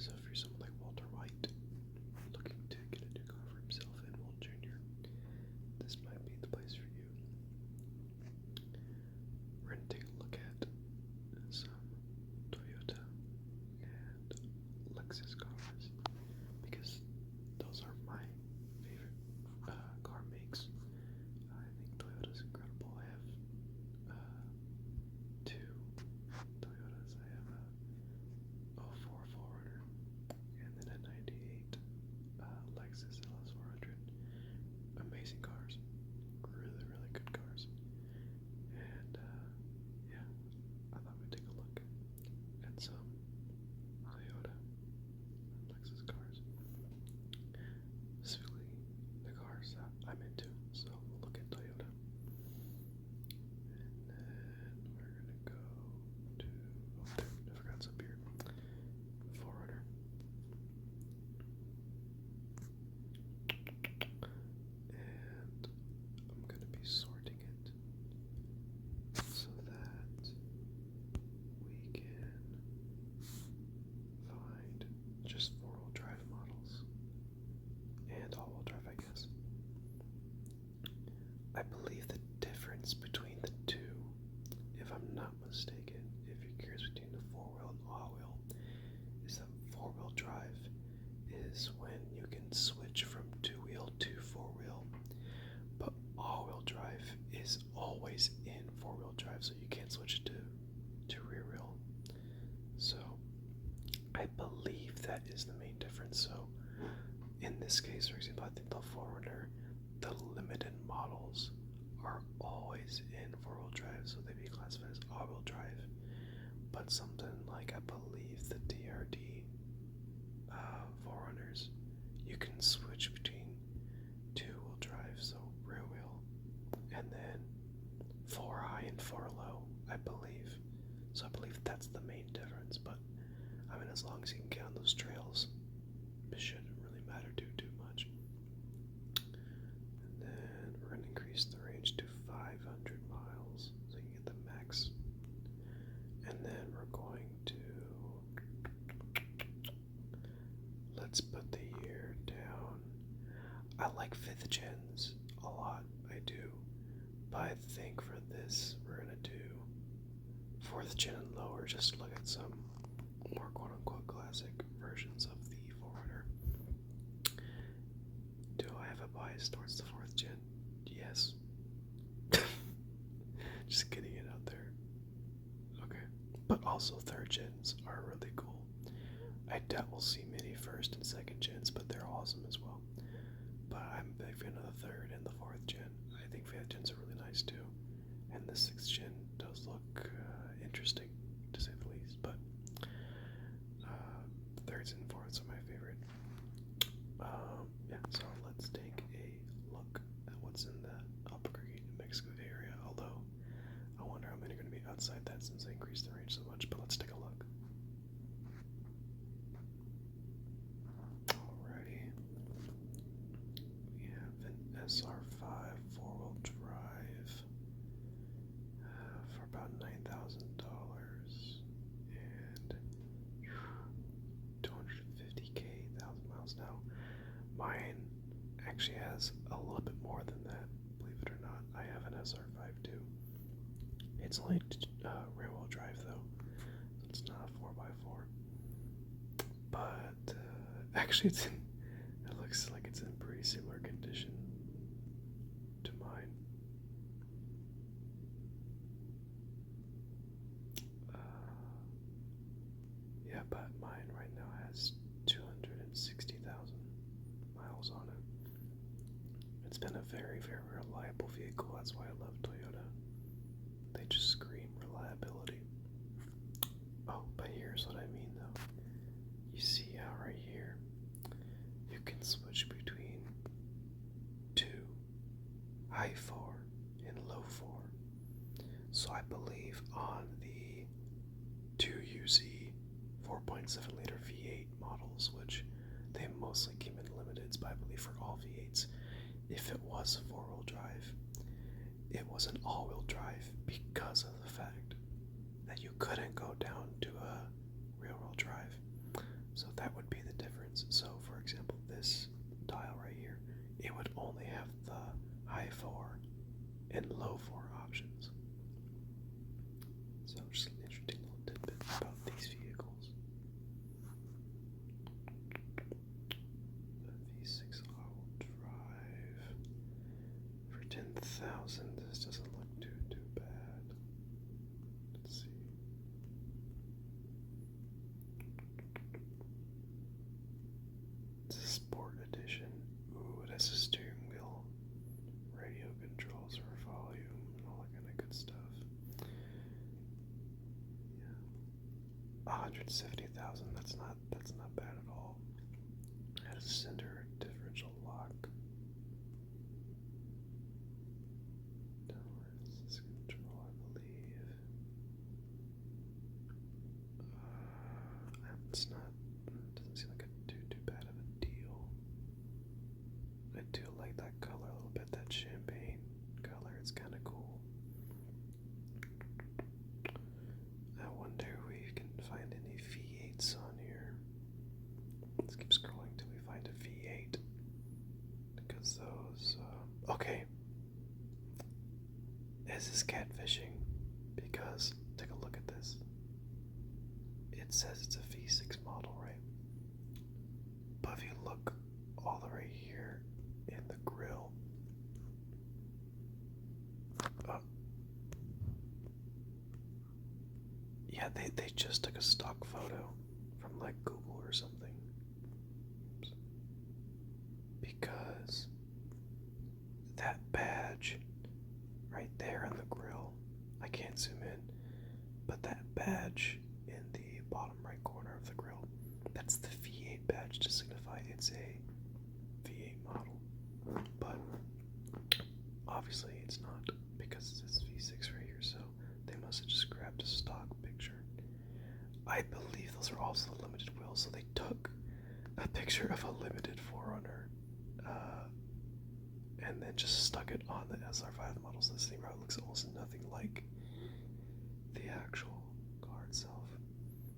So if you're someone like Walter White, looking to get a new car for himself and Walt Jr., this might be the place for you. We're going to take a look at some Toyota and Lexus cars, because those are my favorite car makes. I think Toyota's incredible. I have two Toyotas. I have a 04 4Runner and then a 98 Lexus LS400. Amazing cars. Really, really good cars. And yeah, I thought we'd take a look at some Toyota and Lexus cars. Specifically, the cars that I'm into. So we'll look at Toyota. And then we're gonna go to, oh there, I forgot some beer. 4Runner. And I'm gonna be sorting it so that we can find just 4-wheel drive models and all-wheel drive, I guess. I believe the difference between the two, if I'm not mistaken, if you're curious between the 4-wheel and all-wheel, is that 4-wheel drive is when you can switch from 2-wheel to 4-wheel, but all-wheel drive is always in 4-wheel drive, so you can't switch to rear wheel. So I believe that is the main difference. So in this case, for example, I think the 4Runner, the limited models are always in 4-wheel drive, so they'd be classified as all-wheel drive. But something like, I believe the DRD 4Runners, you can switch between 2-wheel drive, so rear wheel, and then 4 high and 4 low, I believe. So I believe that's the main difference. But I mean, as long as you can get on those trails, it shouldn't really matter too much. And then we're going to increase the range to 500 miles so you can get the max. And then we're going to, let's put the year down. I like 5th gens a lot, I do. But I think for this, we're going to do 4th gen and lower, just to look at some more quote-unquote classic versions of the 4Runner. Do I have a bias towards the 4th gen? Yes. Just getting it out there. Okay. But also 3rd gens are really cool. I doubt we'll see many 1st and 2nd gens, but they're awesome as well. But I'm a big fan of the 3rd and the 4th gen. I think 5th gens are really nice too. And the 6th gen does look interesting, to say the least. But 3rds and 4ths are my favorite. Yeah, so let's take a look at what's in the Albuquerque, New Mexico area. Although, I wonder how many are going to be outside that since they increased the range so much. But let's take a look. Alrighty. We have an SR5 4-wheel drive for about $9,000 and 250,000 miles now. Mine actually has a little bit more than that, believe it or not. I have an SR5 too. It's only rear-wheel drive though, so it's not a 4x4. But actually, it looks like it's in pretty similar condition to mine. Yeah, but mine right now has 260,000 miles on it. It's been a very, very reliable vehicle. That's why I love Toyota. They just scream reliability. Oh, but here's what I mean though. You see how right here, you can switch between 2, high 4, and low 4. So I believe on the 2UZ 4.7 liter V8 models, which they mostly came in limiteds, but I believe for all V8s, if it was 4-wheel drive, it was an all-wheel drive because of the fact that you couldn't go down to a rear-wheel drive. So that this dial right here, it would only have the high 4 and low 4 options. So just an interesting little tidbit about these vehicles. The V6 all-wheel drive for 10,000. This doesn't look too bad. Let's see. It's a sport edition. Ooh, it has a steering wheel, radio controls for volume, and all that kind of good stuff. Yeah, 170,000. That's not bad at all. It has a center differential lock. Downwards control, I believe. It's not. Doesn't seem like too bad of a deal. I do like that color a little bit, that champagne color. It's kind of cool. I wonder if we can find any V8s on here. Let's keep scrolling till we find a V8. Because those. Okay. Is this catfishing? Because take a look at this. It says it's a V6 model, right? But if you look all the way here in the grill, yeah, they just took a stock photo from like Google or something. Oops. Because that badge right there on the grill, I can't zoom in, but that badge in the bottom right corner of the grill, that's the V8 badge to signify it's a V8 model. But obviously it's not, because it's V6 right here, so they must have just grabbed a stock picture. I believe those are also limited wheels, so they took a picture of a limited 4Runner and then just stuck it on the SR5 model. So this thing probably looks almost nothing like the actual car itself.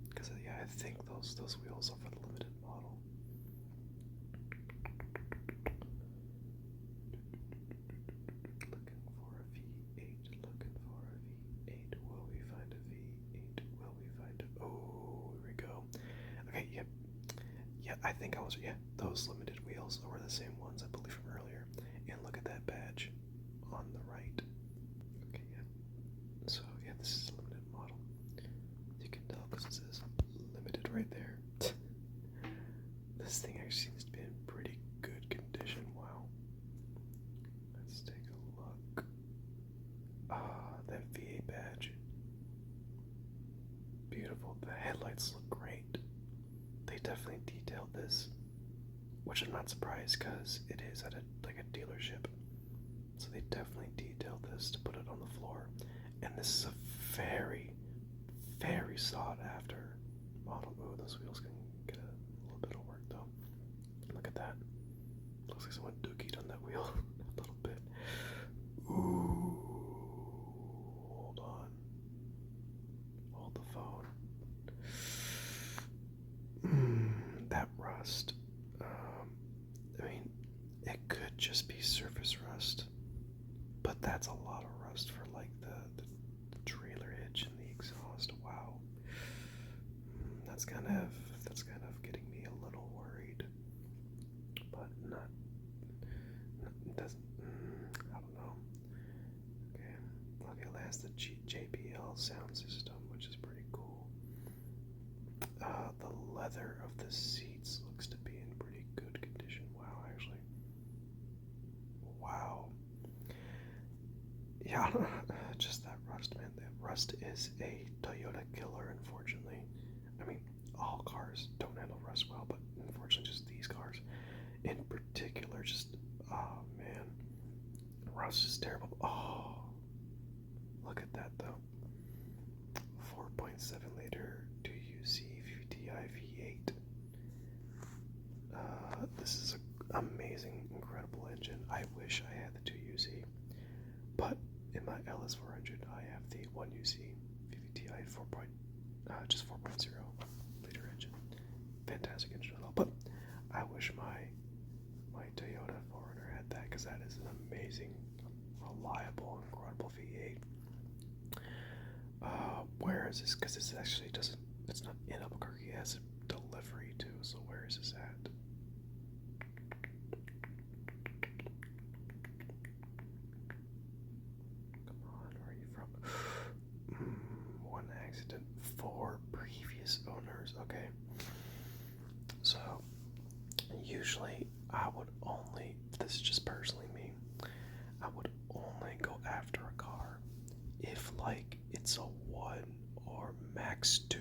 Because yeah, I think those wheels are for the limited model. Looking for a V8. Looking for a V8. Will we find a V8? Will we find a... Oh, here we go. Okay, yep. Yeah, I think those limited wheels were the same ones, I believe, from earlier. And look at that badge on the right. Okay, yeah. So, yeah, this is a limited model. You can tell because it says limited right there. This thing actually seems to be in pretty good condition. Wow. Let's take a look. That V8 badge. Beautiful. The headlights look great. They definitely detailed this, which I'm not surprised because it is at a dealership. So they definitely detailed this to put it on the floor. And this is a very, very sought after model. Ooh, those wheels can get a little bit of work though. Look at that. Looks like someone dookied on that wheel a little bit. Ooh, hold on. Hold the phone. That rust. I mean, it could just be surface rust, but that's a lot of rust for like the trailer hitch and the exhaust. Wow, that's kind of getting me a little worried, but not doesn't. I don't know. Okay, it has the JBL sound system, which is pretty cool. The leather of the seats looks to be in pretty good condition. Wow, actually. Wow. Yeah, just that rust, man. That rust is a Toyota killer, unfortunately. I mean, all cars don't handle rust well, but unfortunately just these cars in particular, just, oh man. Rust is terrible. Oh, look at that though. 4.7 liter 2UZ VTI V8. This is an amazing, incredible engine. I wish I had the 2UZ, but in my LS400 I have the 1UZ VTI 4.0 liter engine. Fantastic engine as well, but I wish my Toyota 4Runner had that, because that is an amazing, reliable, incredible V8. Where is this? Because this actually doesn't, it's not in Albuquerque, it has a delivery too, so where is this at? Come on, where are you from? One accident, 4 previous owners, okay. So, usually I would only, this is just personally me, I would only go after a car if like it's a 1 or max 2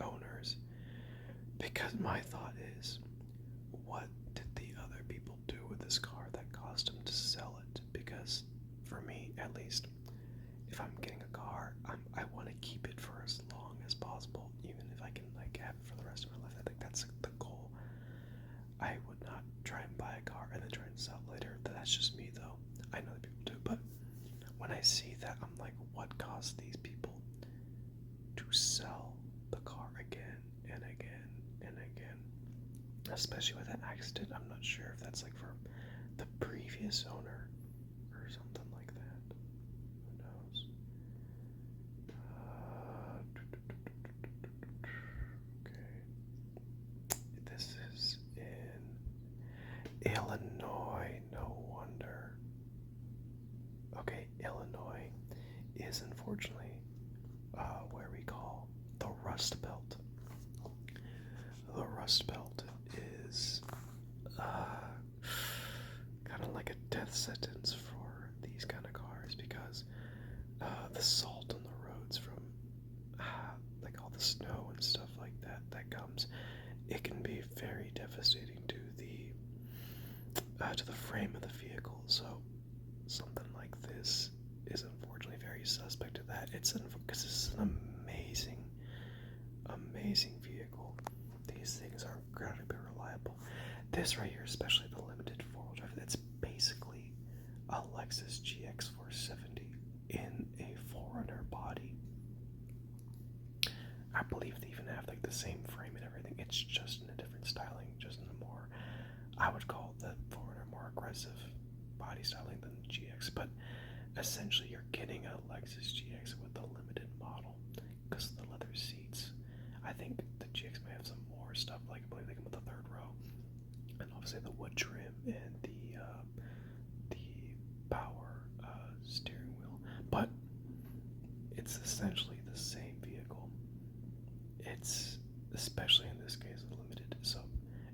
owners, because my thought is, what did the other people do with this car that caused them to sell it? Because for me at least, if I'm getting a car, I want to keep it for as long as possible, even if I can like have it for the rest of my life. I think that's the goal. I would not try and buy a car and then try and sell it later. That's just me though. I know that people do, but when I see that, I'm like, what caused these people to sell the car again and again and again? Especially with an accident, I'm not sure if that's like for the previous owner or something like that. Who knows? Okay. This is in Illinois, no wonder. Okay, Illinois is unfortunately where we call the Rust Belt. The Rust Belt is kind of like a death sentence for these kind of cars, because the salt on the roads from like all the snow and stuff like that comes, it can be very devastating to the frame of the vehicle. So something like this is unfortunately very suspect to that. Because this is an amazing vehicle. These things are incredibly reliable. This right here, especially the limited 4-wheel drive, it's basically a Lexus GX 470 in a 4Runner body. I believe they even have like the same frame and everything. It's just in a different styling, just in a more, I would call the 4Runner more aggressive body styling than the GX, but essentially you're getting a Lexus GX with the limited model because of the leather seats. I think the GX may have some more stuff, like I believe they come with the 3rd row, and obviously the wood trim and the power steering wheel, but it's essentially the same vehicle. It's, especially in this case, limited, so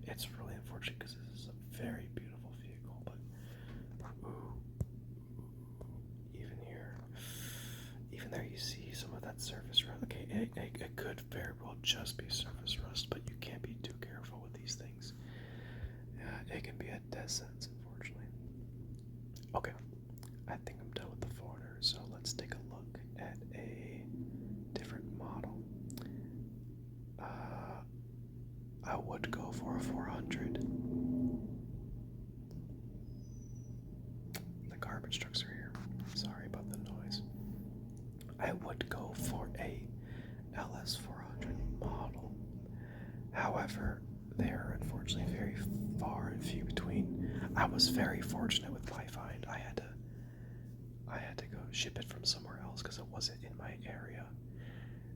it's really unfortunate because this is a very beautiful vehicle, but even here, even there you see some of that surface rust. Okay, it could very well just be surface rust, but you can't be too careful with these things. It can be a death sentence, unfortunately. Okay, I think I'm done with the 4Runner, so let's take a look at a different model. I would go for a 400. The garbage trucks are here. Sorry about the noise. I would go for a LS 400 model. However, they are unfortunately very far and few between. I was very fortunate with my find. I had to go ship it from somewhere else because it wasn't in my area,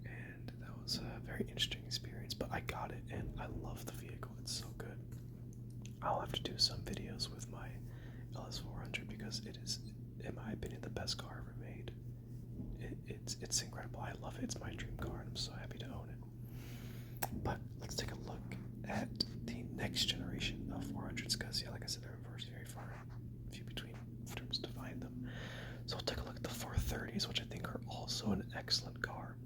and that was a very interesting experience. But I got it, and I love the vehicle. It's so good. I'll have to do some videos with my LS 400 because it is, in my opinion, the best car ever made. It's incredible. I love it. It's my dream car, and I'm so happy to own it. But let's take a look at the next generation of 400s, because yeah, like I said, they're very far few between in terms to find them. So we'll take a look at the 430s, which I think are also an excellent car.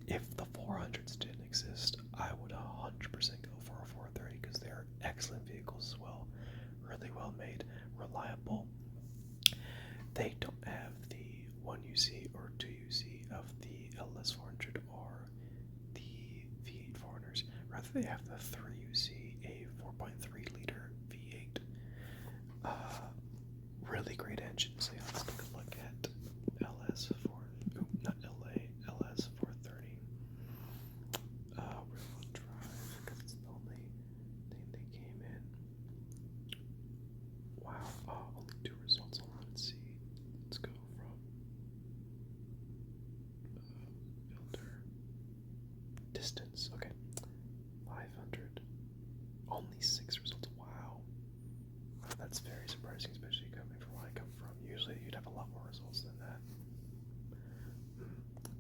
If the 400s didn't exist, I would 100% go for a 430 because they are excellent vehicles as well. Really well made, reliable. They don't have the 1UC or 2UC of the LS 400 or the V8 4Runners. Rather, they have the 3UC, a 4.3 liter V8. Really great engine. So yeah, let's take a look at LS 430. Rear-wheel drive, because it's the only thing they came in. Only 6 results. Wow. That's very surprising, especially coming from where I come from. Usually you'd have a lot more results than that.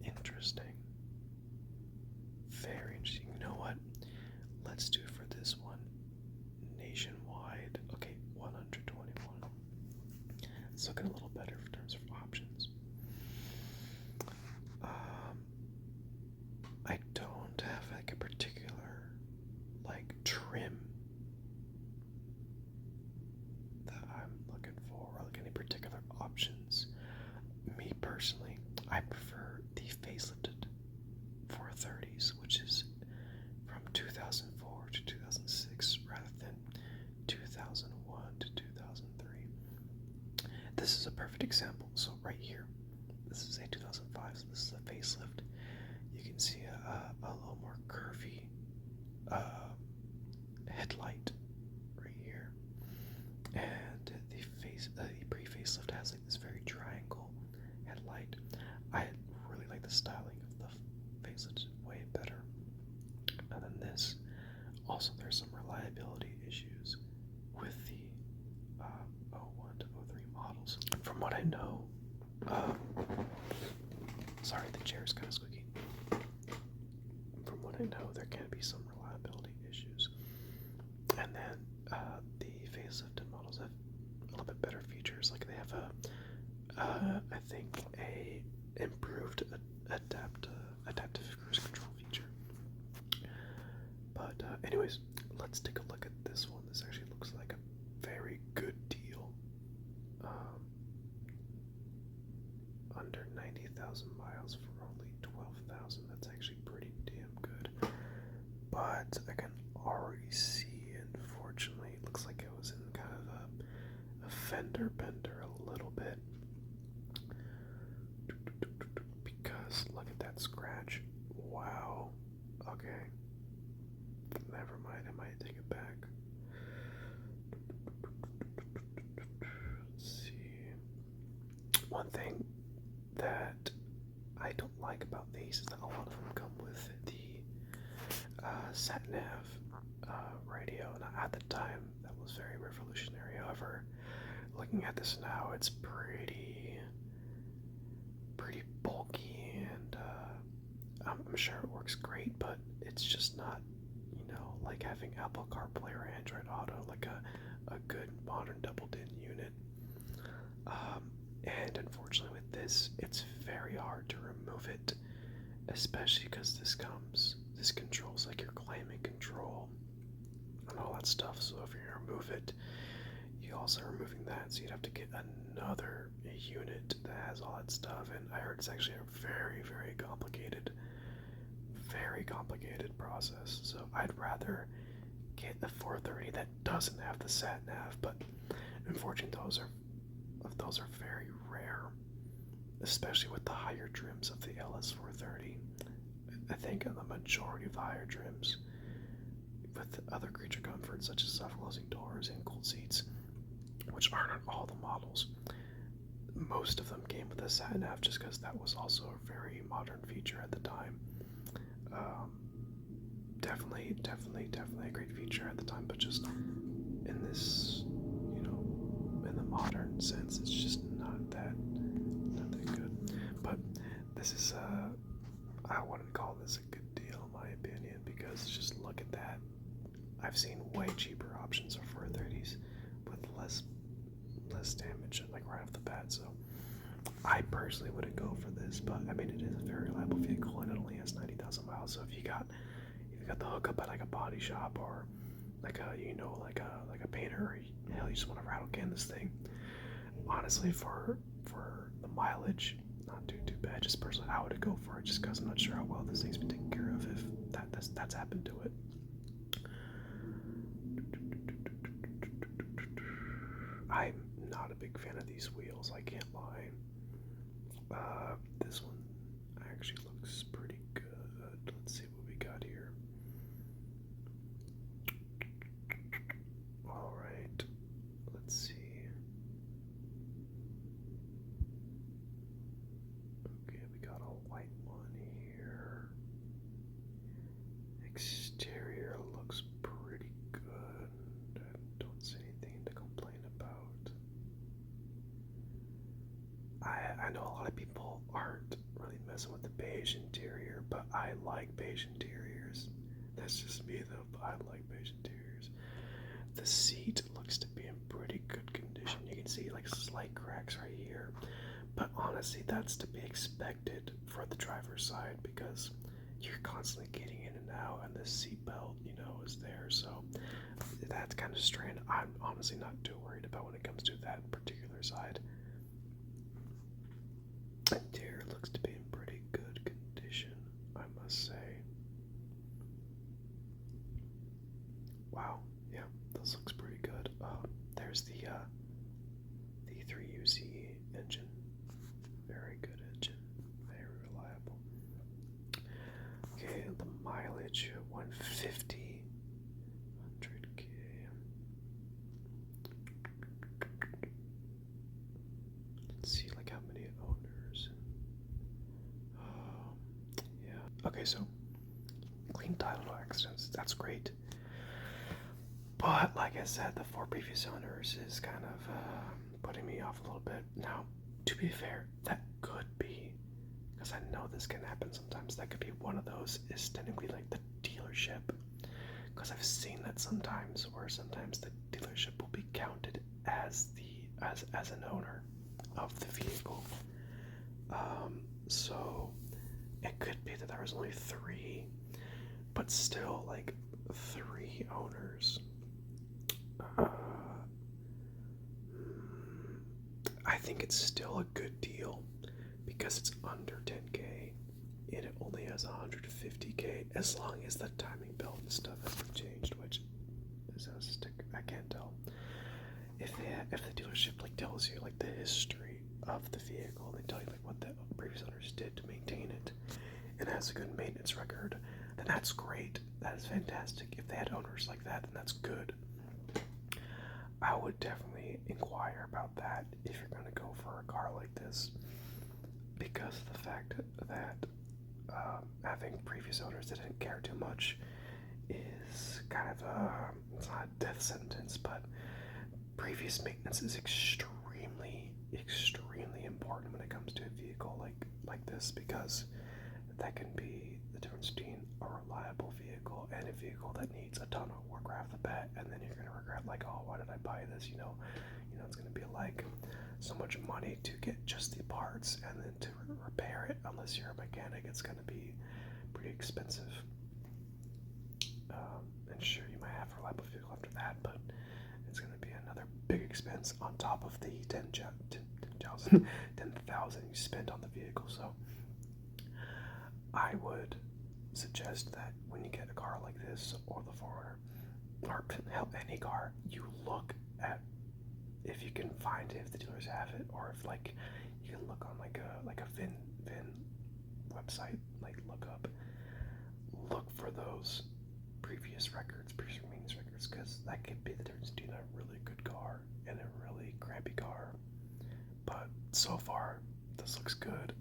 Interesting. Very interesting. You know what? Let's do for this one. Nationwide. Okay, 121. It's looking a little better in terms of options. I don't have like a particular trim that I'm looking for, or like any particular options. Me personally, I prefer the facelifted 430s, which is from 2004 to 2006 rather than 2001 to 2003. This is a perfect example. So right here, this is a 2005, so this is a facelift. You can see a little more curvy headlight right here, and the pre-facelift has like this very triangle headlight. I really like the styling of the facelift way better. And then this, also there's some reliability issues with the 01 to 03 models. From what I know, sorry, the chair's kind of squeaky. From what I know, there can be some reliability issues. And then the facelifted models have a little bit better features. Like they have I think a improved adaptive cruise control feature. But anyways, let's take a look at this one. This actually looks like a very good deal. Under 90,000 miles for only 12,000. That's actually pretty damn good. But I can already see, unfortunately, it looks like it was in kind of a fender bender a little bit. Because look at that scratch. Wow. Okay. Never mind, I might take it back. Let's see. One thing that I don't like about these is that a lot of them come with the sat-nav radio, and at the time that was very revolutionary. However, looking at this now, it's pretty bulky, and I'm sure it works great, but it's just not, like having Apple CarPlay or Android Auto, like a good modern double-din unit. And unfortunately with this, it's very hard to remove it, especially because this controls like your climate control and all that stuff. So if you're gonna remove it, you also are removing that, so you'd have to get another unit that has all that stuff. And I heard it's actually a very, very complicated process. So I'd rather get a 430 that doesn't have the sat nav, but unfortunately those are very rare, especially with the higher trims of the LS430. I think on the majority of the higher trims with other creature comforts such as self-closing doors and cooled seats, which aren't on all the models, most of them came with a sat nav, just because that was also a very modern feature at the time. Definitely a great feature at the time, but just in this, in the modern sense, it's just not that good. But this is I wouldn't call this a good deal in my opinion, because just look at that. I've seen way cheaper options for 430s with less damage, like right off the bat. So I personally wouldn't go for this, but I mean, it is a very reliable vehicle, and it only has 90,000 miles. So if you got the hookup at like a body shop, or like a painter, or hell, you just want to rattle can this thing, honestly, for the mileage, not too bad. Just personally, I would go for it, just because I'm not sure how well this thing's been taken care of, if that's happened to it. I'm not a big fan of these wheels, I can't lie. This one actually looks pretty good. Let's see what we got here. Alright, let's see. Okay, we got a white one here. Exterior looks pretty good. I know a lot of people aren't really messing with the beige interior, but I like beige interiors. That's just me though, but I like beige interiors. The seat looks to be in pretty good condition. You can see like slight cracks right here, but honestly that's to be expected for the driver's side because you're constantly getting in and out, and the seat belt, you know, is there, so that's kind of strained. I'm honestly not too worried about when it comes to that particular side. Interior looks to be in pretty good condition, I must say. Wow, yeah, this looks pretty good. There's the 3UZ engine. Very good engine. Very reliable. Okay, the mileage 150, 100K. Let's see, like how many owners. Yeah. Okay, so clean title, no accidents. That's great. But like I said, the 4 previous owners is kind of putting me off a little bit. Now, to be fair, that could be, because I know this can happen sometimes, that could be one of those is technically like the dealership. Because I've seen that sometimes, or sometimes the dealership will be counted as as an owner of the vehicle. So it could be that there was only 3, but still like 3 owners. I think it's still a good deal because it's under 10K and it only has 150K as long as the timing belt and stuff hasn't changed, which is a stick. I can't tell. If the dealership like tells you like the history of the vehicle, and they tell you like what the previous owners did to maintain it, and it has a good maintenance record, then that's great. That is fantastic. If they had owners like that, then that's good. I would definitely inquire about that if you're going to go for a car like this, because of the fact that having previous owners that didn't care too much is kind of it's not a death sentence, but previous maintenance is extremely important when it comes to a vehicle like this, because that can be the difference between a reliable vehicle and a vehicle that needs a ton of work right off the bat, and then you're going to regret like, oh, why did I buy this? You know, it's going to be like so much money to get just the parts, and then to repair it, unless you're a mechanic, it's going to be pretty expensive. And sure, you might have a reliable vehicle after that, but it's going to be another big expense on top of the 10,000 you spent on the vehicle. So I would suggest that when you get a car like this, or the 4Runner, or hell, any car, you look at if you can find it, if the dealers have it, or if like you can look on like a VIN website, like look for those previous maintenance records, because that could be the difference between a really good car and a really crappy car. But so far, this looks good.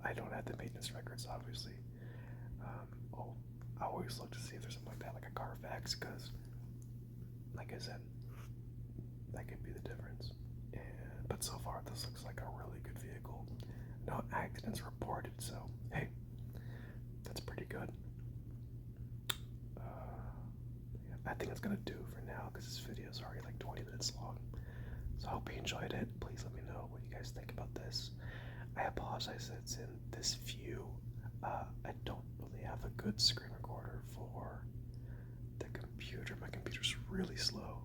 I don't have the maintenance records, obviously. I always look to see if there's something like that, like a Carfax, because, like I said, that could be the difference. But so far, this looks like a really good vehicle. No accidents reported, so hey, that's pretty good. I think it's gonna do for now, because this video is already like 20 minutes long. So I hope you enjoyed it. Please let me know what you guys think about this. I apologize that it's in this view. I don't really have a good screen recorder for the computer. My computer's really slow,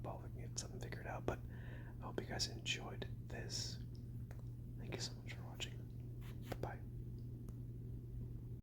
but we can get something figured out. But I hope you guys enjoyed this. Thank you so much for